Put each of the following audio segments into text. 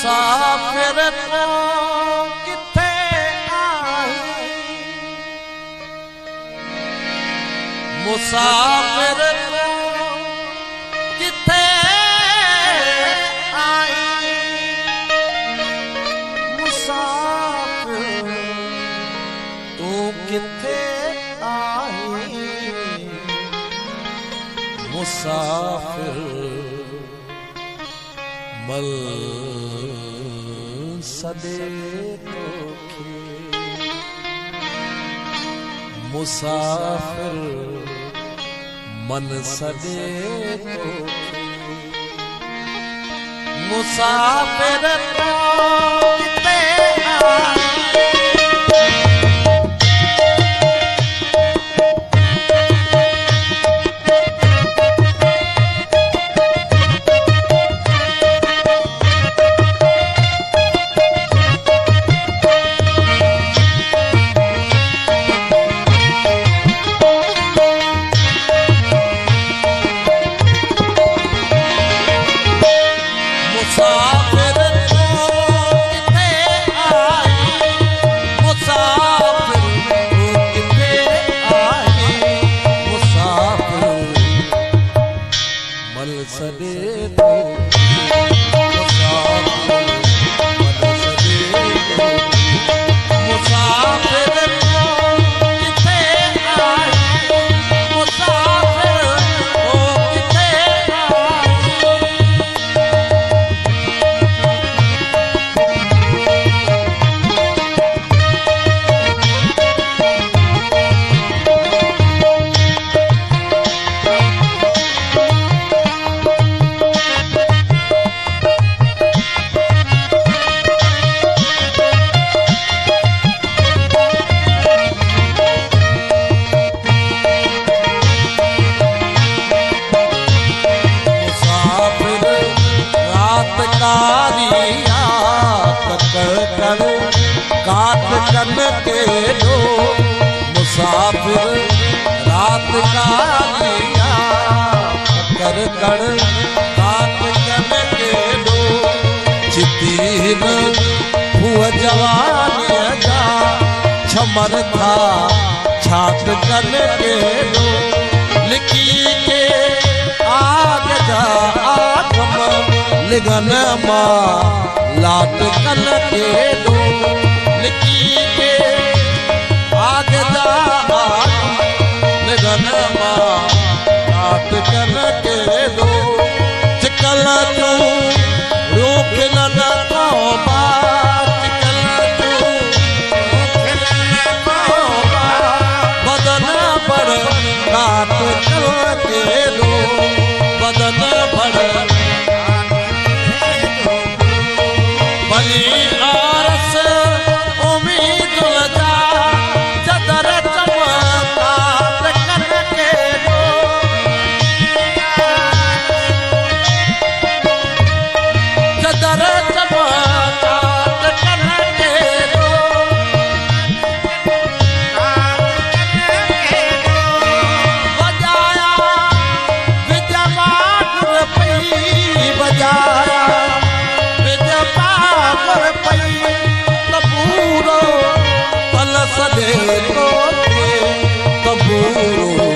मुसाफिर को किथे आई, मुसाफिर को किथे आई, मुसाफिर तू किथे आई, मुसाफिर मल सदे तोखे, मुसाफिर मन सदे तोखे, मुसाफिर तो किथे आई, काट कन के दो मुसाफिर रात का लिया कर कर काट कन के दो चितीन हुआ जवान जा छमर था छाट कन के दो लिखी के आग जा आत्म लिगन मां लाट कन के दो लिखी के आग जा लिगन मां लाट कन के दो चिकल तू रोक न तौबा चिकल तू रोक न तौबा बदन पर काट कन के दो बदन पर भली आरस उम्मीद लगा चदर चमकात कन के दो चदर चमकात कन के दो बजाया विजय पई बजाया तबूरो पल सदे तोखे तबूरो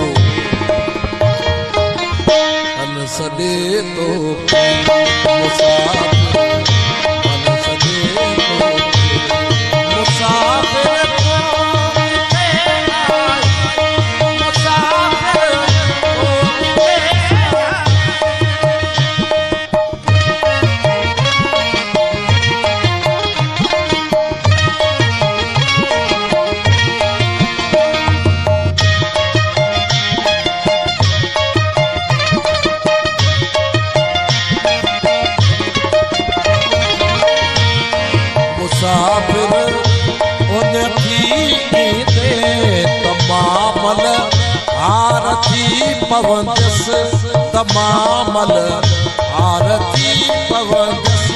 पल सदे तोखे मुसाफिर पल सदे तोखे मुसाफिर को किथे आई मुसाफिर को किथे मुसाफिर उन थी दे तमामल आरती पवंदस तमामल आरती पवंदस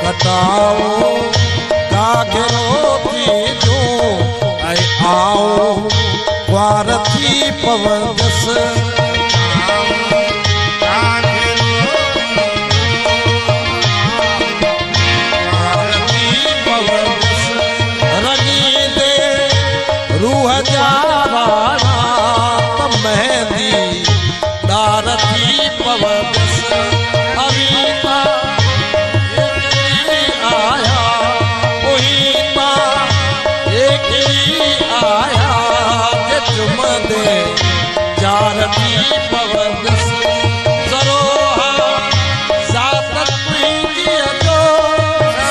घटाओ कागरो थी जो ऐं आओ क्वार थी पवन जस रूह जावाना मेहंदी दारथी पवस अवीता आया वहीता एक ही आया जे तुम दे चारथी पवस सरोहा सात जो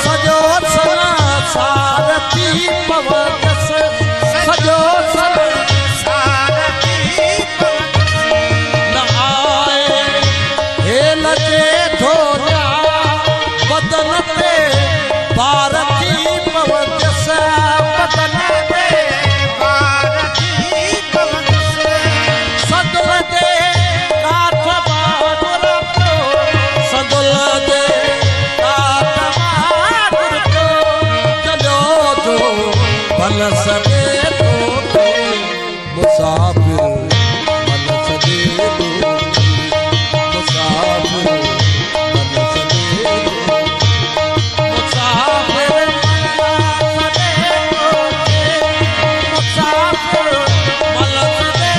सजो सना सारथी पवस सजो न आए हे लगे धोया बदन पे भारती पवस बदन पे भारती पवस सदल दे काठ बहादुर को सदल दे काठ बहादुर को चलो जो भल सदे मुसाफिर मन सदे मुसाफिर मन सदे मुसाफिर मुसाफिर मन सदे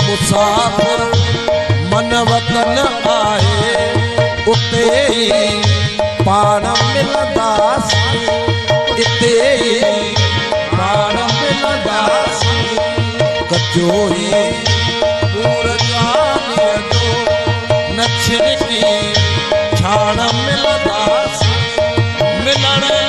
मुसाफिर मन वतन आए उते पाण मिलंदास इते पाण मिलंदास कचो ही पूर जाने जो न छिड़की छाण मिलंदास मिलण